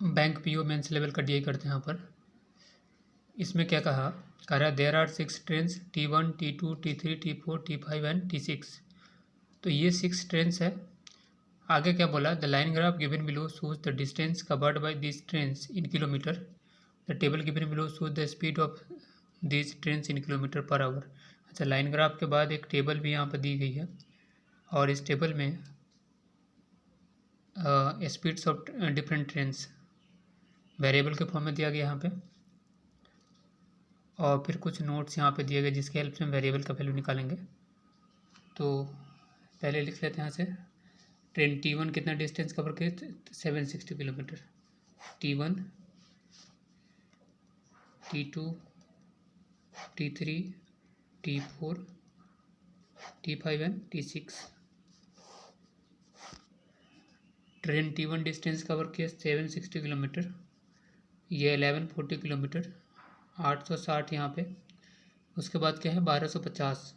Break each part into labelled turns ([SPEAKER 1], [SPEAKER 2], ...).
[SPEAKER 1] Bank PO mains level का DI करते हैं यहाँ पर। इसमें क्या कह रहा है there are 6 trains T1 T2 T3 T4 T5 and T6। तो ये 6 ट्रेन्स है। आगे क्या बोला, the line graph given below shows the distance covered by this trains in kilometre. The table given below shows the speed of this trains in kilometre per hour. अच्छा, line graph के बाद एक table भी यहाँ पर दी गई है और इस टेबल में speeds of different trains variable के फॉर्म में दिया गया यहाँ पे, और फिर कुछ नोट्स यहाँ पे दिए गए जिसके हेल्प से हम वेरिएबल का वैल्यू निकालेंगे। तो पहले लिख लेते हैं यहाँ से, ट्रेन T1 कितना डिस्टेंस कवर किए, 760 kilometre. T1 T2 T3 T4 T5 and T6। Train T1 distance cover किया 760 किलोमीटर, ये 1140 किलोमीटर, 860 यहाँ पे। उसके बाद क्या है 1250,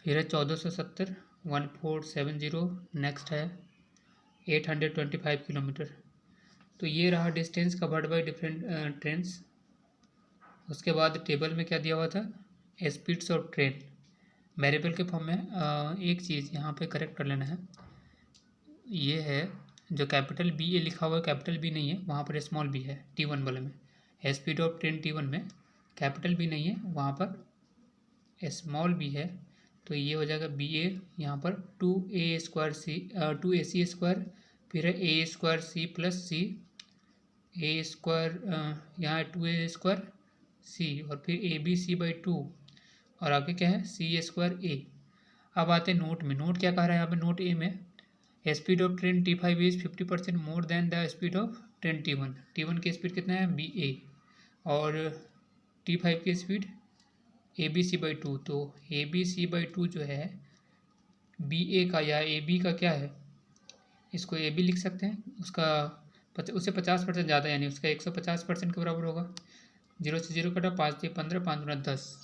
[SPEAKER 1] फिर है 1470, 1470, नेक्स्ट है 825 किलोमीटर। तो ये रहा distance covered by different trains. उसके बाद टेबल में क्या दिया हुआ था, स्पीड्स ऑफ ट्रेन वेरिएबल के फॉर्म में। एक चीज़ यहाँ पे करेक्ट कर लेना है, ये है जो कैपिटल बी ए लिखा हुआ है, कैपिटल बी नहीं है, वहाँ पर स्मॉल बी है T1 वाले में। स्पीड ऑफ ट्रेन T1 में कैपिटल बी नहीं है, वहाँ पर स्मॉल बी है। तो ये हो जाएगा बी ए, यहाँ पर 2AC², फिर है A²C प्लस सी, A², यहाँ 2A²C, और फिर ABC/2, और आगे क्या है C²A। अब आते हैं नोट में। नोट क्या कह रहा है यहाँ पे, नोट ए में speed of train T5 is 50% more than the speed of train T1। T1 की स्पीड कितना है BA, और T5 की स्पीड ABC/2। तो ABC/2 जो है BA का या AB का क्या है, इसको AB लिख सकते हैं, उससे 50% ज़्यादा, यानी उसका 150% के बराबर होगा। 0 से 0 कटा, 5 से 15, 5 गुना 10।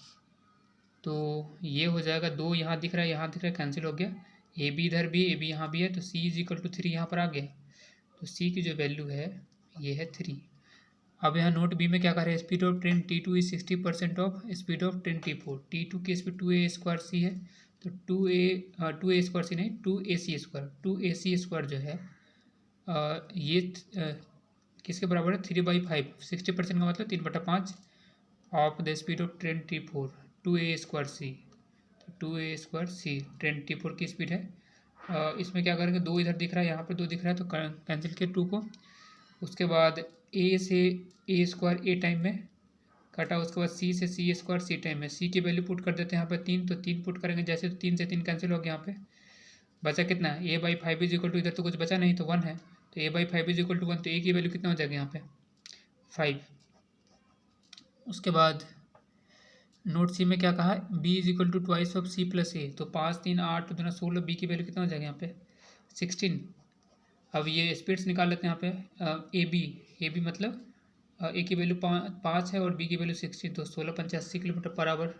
[SPEAKER 1] तो ये हो जाएगा, 2 यहाँ दिख रहा है, यहाँ दिख रहा है, कैंसिल हो गया। ए बी इधर भी, ए बी यहाँ भी है, तो C = 3 यहाँ पर आ गया। तो C की जो वैल्यू है ये है 3। अब यहाँ नोट बी में क्या कर रहे हैं, speed of train T2 is 60% of speed of train T4। T2 की स्पीड 2A² है, तो 2A² नहीं, 2AC²। 2AC² जो है ये किसके बराबर है, 3/5। 60% का मतलब 3/5 of the speed of train T4, 2A²C। तो 2A²C ट्रेन T4 की स्पीड है। इसमें क्या करेंगे, 2 इधर दिख रहा है, यहाँ पर 2 दिख रहा है, तो कैंसिल किया 2 को। उसके बाद A से A² टाइम में काटा, उसके बाद C से C² टाइम में। C की वैल्यू पुट कर देते हैं यहाँ पर 3, तो 3 पुट करेंगे जैसे, तो 3 से 3 कैंसिल हो गया। यहाँ पे बचा कितना, A/5 = इधर तो कुछ बचा नहीं, तो 1 है, तो A/5 = 1, तो A की वैल्यू कितना हो जाएगा यहाँ पे 5। उसके बाद नोट सी में क्या कहा है, B = 2 ऑफ C + A। तो 5 3 8 2 16, B की वैल्यू कितना हो जाएगा यहाँ पे 16। अब ये स्पीड्स निकाल लेते हैं यहाँ पे। ए बी मतलब A की वैल्यू 5 है और B की वैल्यू 16, तो 16 × 80 km/h।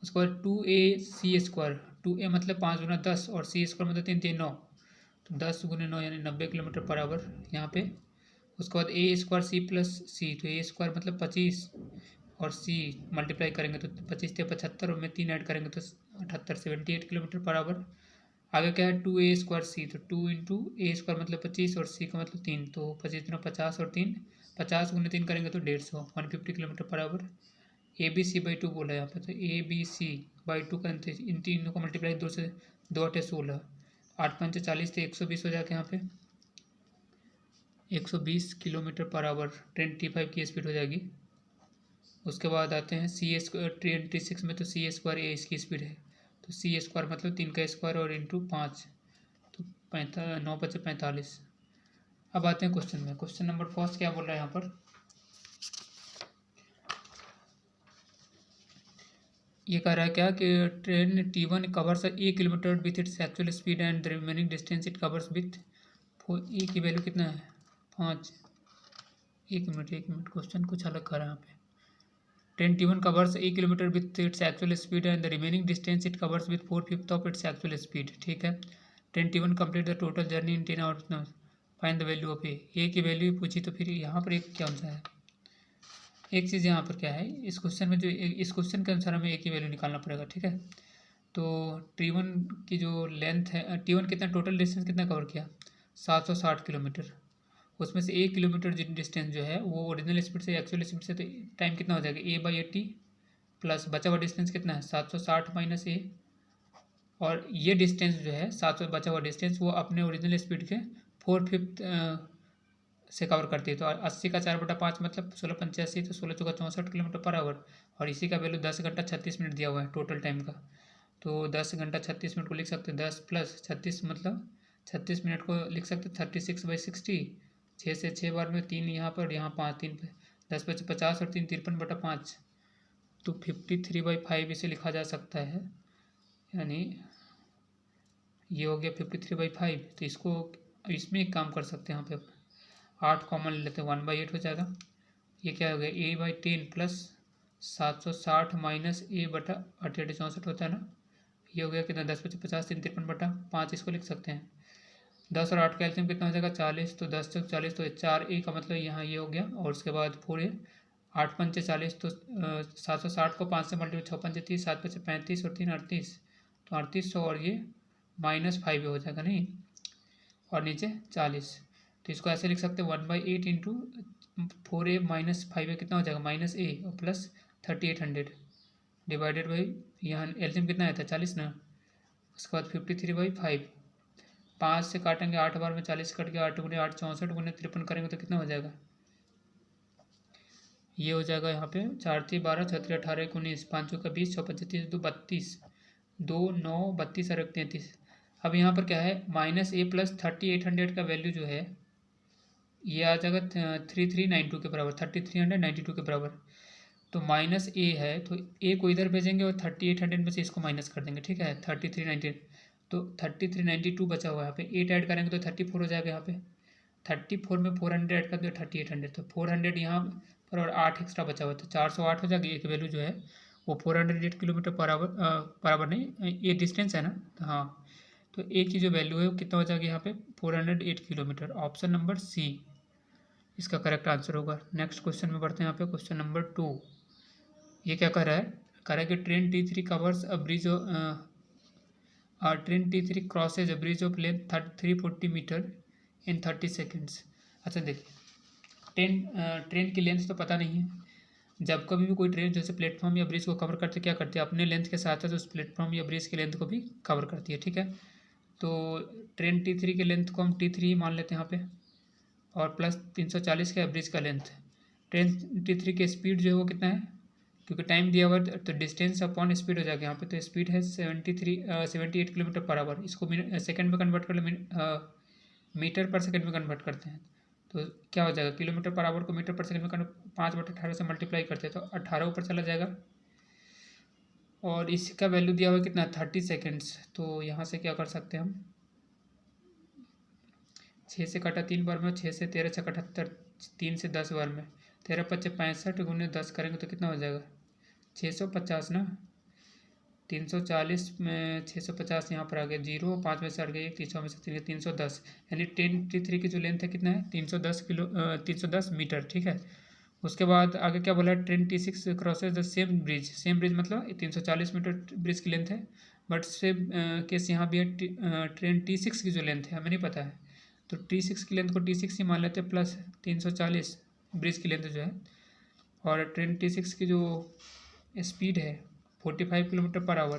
[SPEAKER 1] उसके बाद 2AC², 2A मतलब 5 × 10 और C² मतलब 3 3 9, तो 10 × 9 यानी 90 km/h यहाँ पे। उसके बाद A² C + C, तो A² मतलब 25 और C मल्टीप्लाई करेंगे तो 25 से 75, और में 3 ऐड करेंगे तो 78, 78 km/h। आगे क्या है 2A²C, तो 2 × A² मतलब 25 और C का मतलब 3, तो 25 × 50 और 3, 50 × 3 करेंगे तो 150, 150 km/h। ABC/2 बोला है यहाँ पे, तो ABC/2 का इन तीनों का मल्टीप्लाई 2 से 2 8 16, 8 5 40, तो 120 हो जाएगा यहाँ पे 120 km/h ट्रेन T5 की स्पीड हो जाएगी। उसके बाद आते हैं ट्रेन T6 में, तो C² इसकी स्पीड है, तो C² मतलब 3 का स्क्वायर और इंटू 5, तो 9 × 5 = 45। अब आते हैं क्वेश्चन में। क्वेश्चन नंबर फर्स्ट क्या बोल रहा है यहाँ पर, ये कह रहा है क्या कि train T1 covers 1 kilometre with its actual speed and the remaining distance it covers with a की वैल्यू कितना है 5। एक मिनट, क्वेश्चन कुछ अलग कर रहा है यहाँ पे। Train T1 covers 1 kilometre with its actual speed and the remaining distance it covers with 4/5 of its actual speed, ठीक है। Train T1 complete the total journey in 10 hours, find the value of a की value पूछी, तो फिर यहाँ पर एक क्या सा है, एक चीज़ यहाँ पर क्या है, इस क्वेश्चन में जो इस क्वेश्चन के अनुसार हमें ए की वैल्यू निकालना पड़ेगा, ठीक है। तो T1 की जो लेंथ है, T1 कितना टोटल डिस्टेंस कितना कवर किया, 760 किलोमीटर, उसमें से 1 किलोमीटर डिस्टेंस जो है वो ओरिजिनल स्पीड से एक्चुअल स्पीड से, तो टाइम कितना हो जाएगा A/80 प्लस बचा हुआ डिस्टेंस कितना है 760 माइनस ए, और ये डिस्टेंस जो है 700 बचा हुआ डिस्टेंस वो अपने ओरिजिनल स्पीड के 4/5 से कवर करती है। तो 80 का 4/5 मतलब 1685, तो 16×4 = 64 किलोमीटर पर आवर, और इसी का वैल्यू 10 घंटा 36 मिनट दिया हुआ है टोटल टाइम का। तो 10 घंटा 36 मिनट को लिख सकते हैं 10 प्लस 36 मतलब 36 मिनट को लिख सकते हैं 36/60, 6 से 6 बार में 3 यहाँ पर, यहाँ 5, 3 पे 10 × 50 और 3 53/5, तो 53/5 इसे लिखा जा सकता है, यानी ये हो गया 53/5। तो इसको इसमें एक काम कर सकते हैं, यहाँ पे 8 कॉमन ले लेते हैं, 1/8 हो जाएगा। ये क्या हो गया A/10 प्लस 760 माइनस A/68 होता है ना, ये हो गया कितना 10 × 50 3 53/5, इसको लिख सकते हैं। 10 और 8 का एलसीएम कितना हो जाएगा 40, तो 10 × 40 तो 4 A का मतलब यहाँ ये हो गया, और उसके बाद 4 A, 8 × 5 = 40, तो 760 को 5 से मल्टीप्लाई, 6 × 5 = 30, 7 × 5 = 35 और 3 38, तो 3800, और ये -5 हो जाएगा नहीं, और नीचे 40, तो इसको ऐसे लिख सकते हैं 1/8 इंटू 4A माइनस 5A कितना हो जाएगा -A और प्लस 3800 डिवाइडेड बाई, यहाँ एलसीएम कितना आया था 40 ना, उसके बाद 53/5, 5 से काटेंगे 8 बार में 40 कट गया, 8 × 8 = 64, × 53 करेंगे तो कितना हो जाएगा, ये हो जाएगा यहाँ पे 4 × 3 = 12, 6 × 3 = 18, 1 × 19, 5 × 20, 6 × 5 = 30, 2 = 32, 2 9 32 और 33। अब यहाँ पर क्या है -A प्लस 3800 का वैल्यू जो है ये आ जाएगा 3392 के बराबर, 3392 के बराबर। तो -A है तो A को इधर भेजेंगे और 3800 में से इसको माइनस कर देंगे, ठीक है 3390, तो 3392 बचा हुआ है, यहाँ पे 8 ऐड करेंगे तो 34 हो जाएगा, यहाँ पे 34 में 400 ऐड कर दो 3800, तो 400 यहाँ पर और 8 एक्स्ट्रा बचा हुआ है, तो 408 हो जाएगा। एक वैल्यू जो है वो 408 किलोमीटर पर आवर बराबर नहीं, ये डिस्टेंस है ना, तो हाँ, तो ए की जो वैल्यू है वो कितना हो जाएगा यहाँ पे 408 किलोमीटर, ऑप्शन नंबर सी इसका करेक्ट आंसर होगा। नेक्स्ट क्वेश्चन में बढ़ते हैं, यहाँ पे क्वेश्चन नंबर 2, ये क्या कह रहा है, कह रहा है कि train T3 covers a bridge, train T3 crosses a bridge of length 340 metre in 30 seconds. अच्छा देखिए, ट्रेन की लेंथ तो पता नहीं है, जब कभी भी कोई ट्रेन जैसे प्लेटफॉर्म या ब्रिज को कवर करते क्या करती है, अपने लेंथ के साथ साथ उस प्लेटफॉर्म या ब्रिज की लेंथ को भी कवर करती है, ठीक है। तो ट्रेन T3 की लेंथ को हम T3 ही मान लेते हैं यहाँ पे, और प्लस 340 का ब्रिज का लेंथ। ट्रेन T3 की स्पीड जो है वो कितना है, क्योंकि टाइम दिया हुआ है तो डिस्टेंस अपॉन स्पीड हो जाएगा यहाँ पे, तो स्पीड है 78 किलोमीटर पर आवर, इसको सेकंड में कन्वर्ट कर ले, मीटर पर सेकंड में कन्वर्ट करते हैं, तो क्या हो जाएगा किलोमीटर पर आवर को मीटर पर सेकंड में 5/18 से मल्टीप्लाई करते हैं तो 18 ऊपर चला जाएगा, और इसका वैल्यू दिया हुआ है कितना 30 सेकेंड्स। तो यहाँ से क्या कर सकते हैं हम, 6 से काटा 3 बार में, 6 से 13 से 78, 3 से 10 बार में, 13 × 5 = 65 × 10 करेंगे तो कितना हो जाएगा 650 ना, 340 में 650 यहाँ पर आ गया, 0 5 में से हट गया 1, 300 में से 310, यानी ट्रेन T3 की जो लेंथ है कितना है 310 मीटर, ठीक है। उसके बाद आगे क्या बोला है, train T6 crosses the same bridge मतलब 340 मीटर ब्रिज की लेंथ है, बट सेम केस यहाँ भी है, ट्रेन T6 की जो लेंथ है हमें नहीं पता है, तो T6 की लेंथ को T6 ही मान लेते हैं प्लस 340 ब्रिज की लेंथ जो है, और ट्रेन T6 की जो स्पीड है 45 किलोमीटर पर आवर,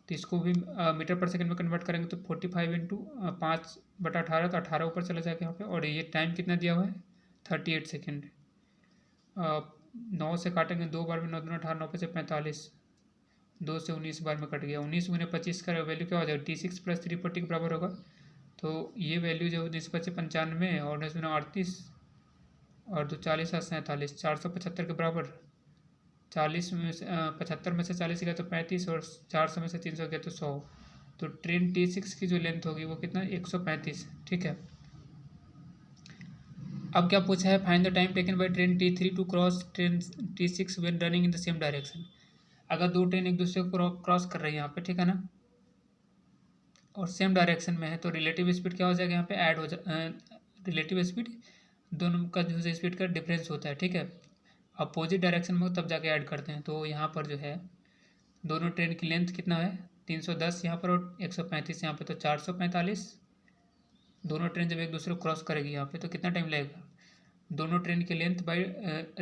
[SPEAKER 1] तो इसको भी मीटर पर सेकंड में कन्वर्ट करेंगे तो 45 इंटू 5/18, तो 18 ऊपर चला जाएगा यहाँ पे, और ये टाइम कितना दिया हुआ है 38 सेकेंड। 9 से काटेंगे 2 बार में, 9 दूना 18, 9 × 5 = 45, 2 से 19 बार में कट गया, 19 × 25 का वैल्यू क्या हो जाएगा T6 प्लस 340 के बराबर होगा, तो ये वैल्यू जो 19 × 5 = 95 और 19 × 38 और 2 40 × 7 = 47, 475 के बराबर, 40 में से 75 में से 40 गया तो 35, और 400 में से 300 गया तो 100, तो ट्रेन T6 की जो लेंथ होगी वो कितना 135, ठीक है। अब क्या पूछा है, find the time taken by train T3 to cross train T6 when running in the same direction. अगर दो ट्रेन एक दूसरे को क्रॉस कर रही है यहाँ पे, ठीक है ना, और सेम डायरेक्शन में है तो रिलेटिव स्पीड क्या हो जाएगा यहाँ पे ऐड हो रिलेटिव स्पीड दोनों का जो है स्पीड का डिफरेंस होता है, ठीक है। अपोजिट डायरेक्शन में तब जाके ऐड करते हैं। तो यहाँ पर जो है दोनों ट्रेन की लेंथ कितना है 310 यहाँ पर और 135 यहाँ पे, तो 445। दोनों ट्रेन जब एक दूसरे को क्रॉस करेगी यहाँ पे तो कितना टाइम लगेगा, दोनों ट्रेन की लेंथ बाई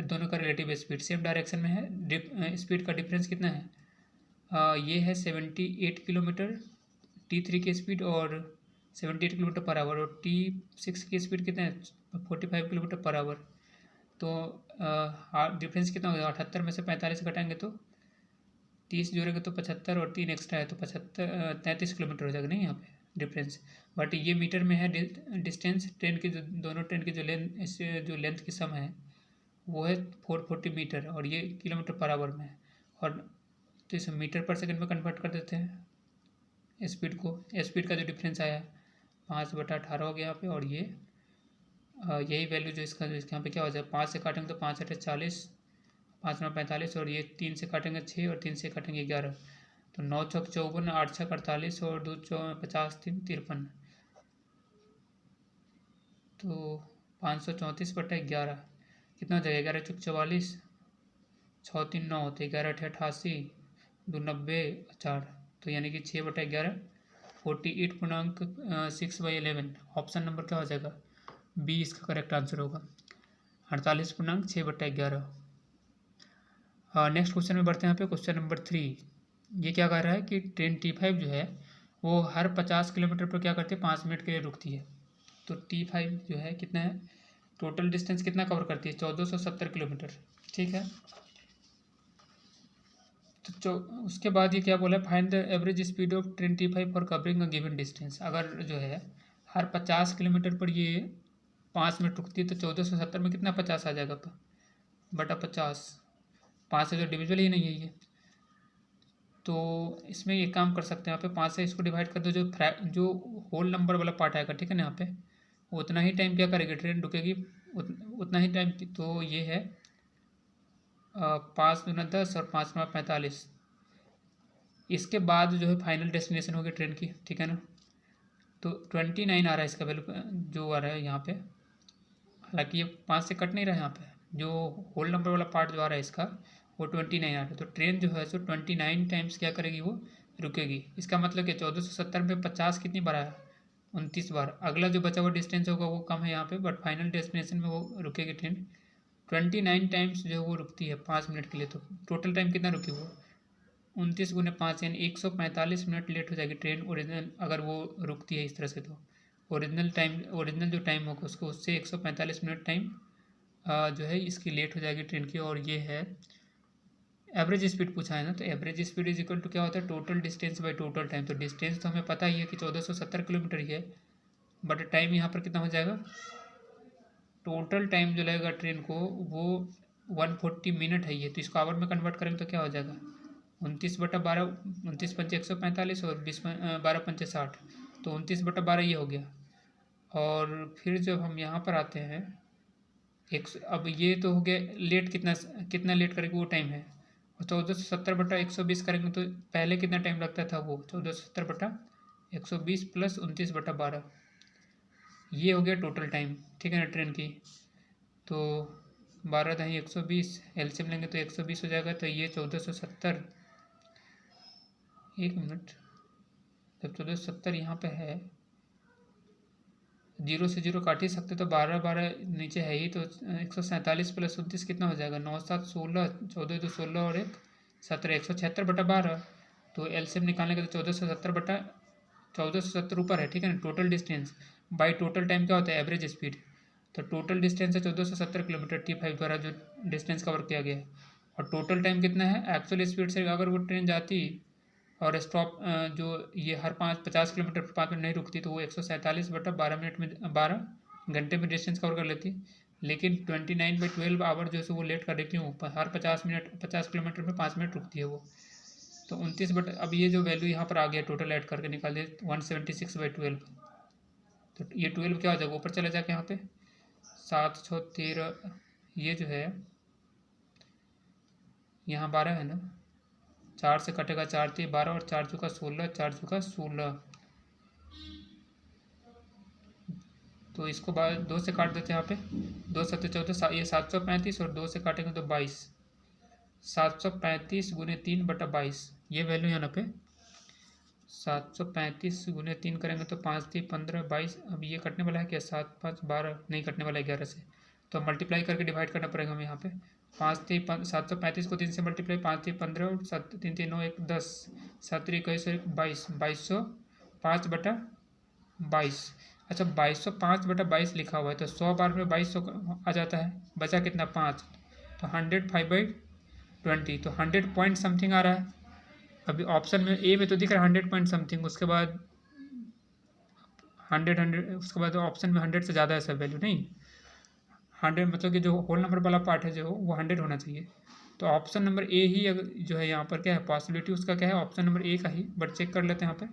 [SPEAKER 1] दोनों का रिलेटिव स्पीड सेम डायरेक्शन में है, स्पीड का डिफरेंस कितना है, ये है 78 किलोमीटर T3 की स्पीड और 78 किलोमीटर पर आवर, और T6 की स्पीड कितना है 45 किलोमीटर पर आवर। तो डिफरेंस कितना होगा, 78 में से 45 घटाएंगे तो 30 जोड़ेंगे तो 75 और 3 एक्स्ट्रा है तो 33 किलोमीटर हो जाएगा नहीं यहाँ पे डिफरेंस। बट ये मीटर में है डिस्टेंस, ट्रेन की जो दोनों ट्रेन की जो लेंथ की सम है वो है 440 मीटर और ये किलोमीटर पर आवर में है। और तो इसे मीटर पर सेकंड में कन्वर्ट कर देते हैं स्पीड को, स्पीड का जो डिफरेंस आया 5/18 हो गया यहाँ पे। और ये यही वैल्यू जो इसका यहाँ पे क्या हो जाएगा, 5 से काटेंगे तो 5 × 40, 5 × 45 और ये 3 से काटेंगे 6 और 3 से काटेंगे 11, तो 9 × 6 = 54, 8 × 6 = 48 और 2 × 50, 3 × 53, तो 534/11 कितना हो जाएगा, 11 × 44, 6 × 3 = 9 होते, 11 × 8 = 88, 2 × 90, 4, तो यानी कि 6/11 48.6/11। ऑप्शन नंबर क्या हो जाएगा, बी इसका करेक्ट आंसर होगा, 48.6/11। नेक्स्ट क्वेश्चन में बढ़ते हैं यहाँ पे, क्वेश्चन नंबर 3। ये क्या कह रहा है कि ट्रेन T5 जो है वो हर 50 किलोमीटर पर क्या करती है 5 मिनट के लिए रुकती है। तो T5 जो है कितना है, टोटल डिस्टेंस कितना कवर करती है 1470 किलोमीटर, ठीक है। तो उसके बाद ये क्या बोला है, find the average speed of train T5 for covering a given distance. अगर जो है हर 50 किलोमीटर पर ये 5 मिनट रुकती है तो 1470 में कितना 50 आ जाएगा बटा 50, 5 से तो डिविजिबल ही नहीं है ये। तो इसमें ये काम कर सकते हैं यहाँ पे 5 से इसको डिवाइड कर दो, जो होल नंबर वाला पार्ट आएगा, ठीक है ना, यहाँ पे उतना ही टाइम क्या करेगी ट्रेन रुकेगी, उतना ही टाइम। तो ये है 5 × 10 और 5 × 45। इसके बाद जो है फाइनल डेस्टिनेशन होगी ट्रेन की, ठीक है ना। तो 29 आ रहा है इसका वैल्यू जो आ रहा है यहाँ पे, हालांकि ये 5 से कट नहीं रहा है यहाँ पे, जो होल नंबर वाला पार्ट जो आ रहा है इसका वो 29 आ रहा है। तो ट्रेन जो है सो 29 टाइम्स क्या करेगी, वो रुकेगी। इसका मतलब कि 1470 में 50 कितनी बार आया, 29 बार। अगला जो बचा हुआ डिस्टेंस होगा वो कम है यहाँ पे, बट फाइनल डेस्टिनेशन में वो रुकेगी ट्रेन 29 टाइम्स जो है वो रुकती है 5 मिनट के लिए। तो टोटल टाइम कितना रुकी वो 29 × 5 यानी 145 मिनट लेट हो जाएगी ट्रेन ओरिजिनल, अगर वो रुकती है इस तरह से। तो ओरिजिनल जो टाइम होगा उसको उससे 145 मिनट टाइम जो है इसकी लेट हो जाएगी ट्रेन की। और ये है एवरेज स्पीड पूछा है ना, तो average speed is equal to क्या होता है, total distance by total time. तो डिस्टेंस तो हमें पता ही है कि 1470 किलोमीटर ही है, बट टाइम यहाँ पर कितना हो जाएगा, टोटल टाइम जो लगेगा ट्रेन को वो 140 मिनट है ये। तो इसको आवर में कन्वर्ट करेंगे तो क्या हो जाएगा 29/12, 29 × 5 = 145 और 12 × 5 = 60, तो 29/12 ये हो गया। और फिर जब हम यहाँ पर आते हैं अब ये तो हो गया लेट, कितना लेट करेंगे वो टाइम है। और 1470/120 करेंगे तो पहले कितना टाइम लगता था, वो 1470/120 + 29/12, ये हो गया टोटल टाइम, ठीक है ना ट्रेन की। तो 12 × 10 = 120, एलसीएम लेंगे तो 120 हो जाएगा। तो ये 1470, 1 मिनट, जब 1470 यहाँ पे है, 0 से 0 काट ही सकते, तो 12 नीचे है ही, तो 147 + 29 कितना हो जाएगा, 9 × 7 = 16, 14 × 2 = 16 और 1 = 17, 176/12। तो एलसीएम निकालने के तो 1470 ऊपर है, ठीक है ना। Total distance by total time क्या होता है, एवरेज स्पीड। तो टोटल डिस्टेंस है 1470 किलोमीटर T5 द्वारा जो डिस्टेंस कवर किया गया है। और टोटल टाइम कितना है एक्चुअल स्पीड से, अगर वो ट्रेन जाती और स्टॉप जो ये हर 50 किलोमीटर पर 5 मिनट नहीं रुकती तो वो 147/12 मिनट में 12 घंटे में डिस्टेंस कवर कर लेती। लेकिन 29/12 आवर जो है वो लेट कर रही, क्यों, हर 50 किलोमीटर में 5 मिनट रुकती है वो। तो 29 अब ये जो वैल्यू यहाँ पर आ गया टोटल ऐड करके निकाल दिए 176/12। तो ये 12 क्या हो जाएगा ऊपर चला जाके यहाँ पे 7 × 6 = 13, ये जो है यहाँ 12 है ना, 4 से कटेगा 4 × 3 = 12 और 4 × 4 = 16, 4 × 4 = 16, तो इसको 2 से काट देते हैं यहाँ पे। 2 7 14, ये 735 और 2 से काटेंगे तो 22। 735 गुने 3/22 ये वैल्यू यहाँ पे 735 गुने 3 करेंगे तो 5 3 15 22। अब ये कटने वाला है क्या, 7 5 12 नहीं कटने वाला है 11 से, तो मल्टीप्लाई करके डिवाइड करना पड़ेगा हमें यहाँ पे। 5 3 735 को 3 से मल्टीप्लाई, 5 3 15 और 7 3 3 9 1 10, 7 3 21 1 22, 2205/22। अच्छा 2205/22 लिखा हुआ है तो 100 बार में 2200 आ जाता है, बचा कितना 5, तो 105/20, तो 100 पॉइंट समथिंग आ रहा है। अभी ऑप्शन में ए में तो दिख रहा है 100 पॉइंट समथिंग, उसके बाद 100 उसके बाद ऑप्शन में 100 से ज़्यादा है सब वैल्यू नहीं, 100 मतलब कि जो होल नंबर वाला पार्ट है जो वो 100 होना चाहिए। तो ऑप्शन नंबर ए ही अगर जो है यहाँ पर क्या है पॉसिबिलिटी उसका क्या है, ऑप्शन नंबर ए का ही, बट चेक कर लेते हैं यहाँ पे।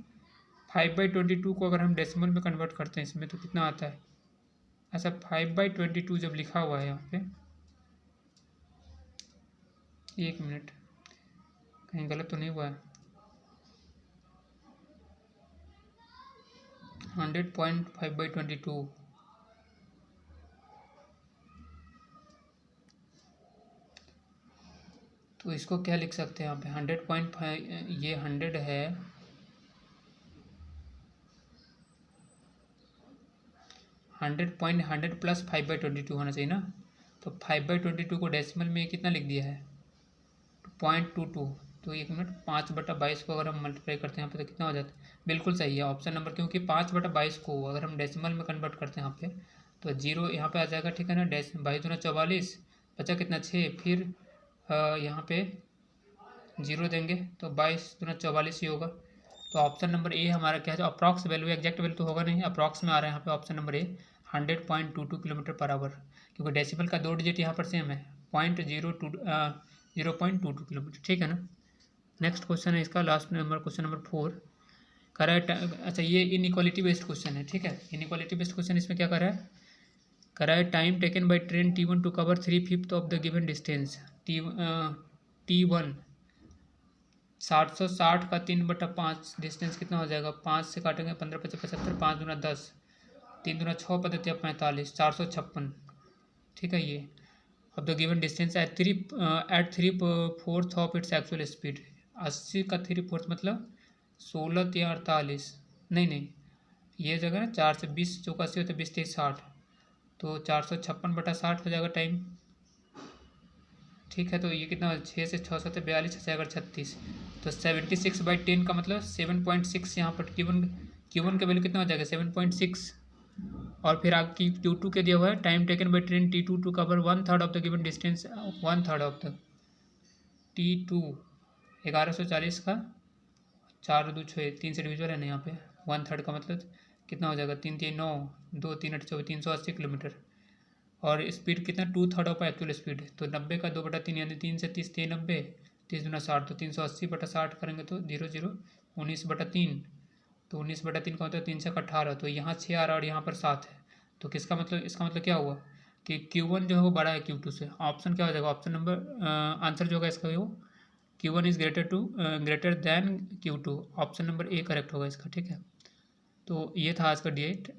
[SPEAKER 1] 5/22 को अगर हम डेसिमल में कन्वर्ट करते हैं इसमें तो कितना आता है। अच्छा 5/22 जब लिखा हुआ है यहाँ पे, एक मिनट कहीं गलत तो नहीं हुआ है, 100.5/22 तो इसको क्या लिख सकते हैं यहाँ पे 100.5, ये 100 है, 100 प्लस 5/22 होना चाहिए ना, तो 5/22 को डेसिमल में कितना लिख दिया है 0.22। तो एक मिनट 5/22 को अगर हम मल्टीप्लाई करते हैं यहाँ पे तो कितना हो जाता है, बिल्कुल सही है ऑप्शन नंबर, क्योंकि 5/22 को अगर हम डेसिमल में कन्वर्ट करते हैं यहाँ पे तो 0 यहाँ पे आ जाएगा, ठीक है ना। 22×44 बचा कितना 6, फिर यहाँ पे 0 देंगे तो 22×44 ही होगा। तो ऑप्शन नंबर ए हमारा क्या है, अप्रॉक्स वैल्यू, एग्जैक्ट वैल्यू तो होगा नहीं, अप्रॉक्स में आ रहा है यहाँ पे ऑप्शन नंबर ए 100.22 km/h, क्योंकि डेसिमल का 2 डिजिट यहाँ पर सेम है 0.22 किलोमीटर, ठीक है ना। नेक्स्ट क्वेश्चन है इसका लास्ट नंबर, क्वेश्चन नंबर 4 कर रहा है। अच्छा ये इनइक्वालिटी बेस्ड क्वेश्चन है, ठीक है। इनइक्वालिटी बेस्ड क्वेश्चन इसमें क्या कर रहा है, कर रहा है time taken by train T1 to cover 3/5 of the given distance. T1 760 का 3/5 डिस्टेंस कितना हो जाएगा, 5 से काटेंगे 15 5 75, 5 दूना 10, 3 दूना 6 पद्धति 45, 456, ठीक है। ये of the given distance at 3/4 of its actual speed. 80 का 3/4 मतलब 16 या 48, नहीं ये जगह ना 4 से 20 चौका 80 होता है, 20 3 60, तो 456/60 हो जाएगा टाइम, ठीक है। तो ये कितना 6 से 6 7 42, 6 अगर 36, तो 76/10 का मतलब 7.6 यहाँ पर Q1 का वैल्यू कितना हो जाएगा 7.6। और फिर आपकी Q2 के दिया हुआ है time taken by train T2 to cover 1/3 of the given distance, 1/3 of the T2 1140 का 4 2 6 3 से डिविजल है ना यहाँ पे, 1/3 का मतलब कितना हो जाएगा 3 3 9 2 3 8 24, 380 किलोमीटर। और स्पीड कितना 2/3 ऑफ एक्चुअल स्पीड, तो 90 का 2/3 यानी 3 से 30 3 90, 30 दूना 60, तो 380/60 करेंगे तो 0 0 19/3, तो 19/3 का मतलब 3 से 18, तो यहाँ 6 आ रहा है और यहाँ पर 7 है। तो किसका मतलब, इसका मतलब क्या हुआ कि Q1 जो है वो बड़ा है Q2 से। ऑप्शन क्या हो जाएगा, ऑप्शन नंबर आंसर जो होगा इसका वो Q1 is greater than Q2, option number A correct होगा इसका, ठीक है। तो ये था आज का डेट।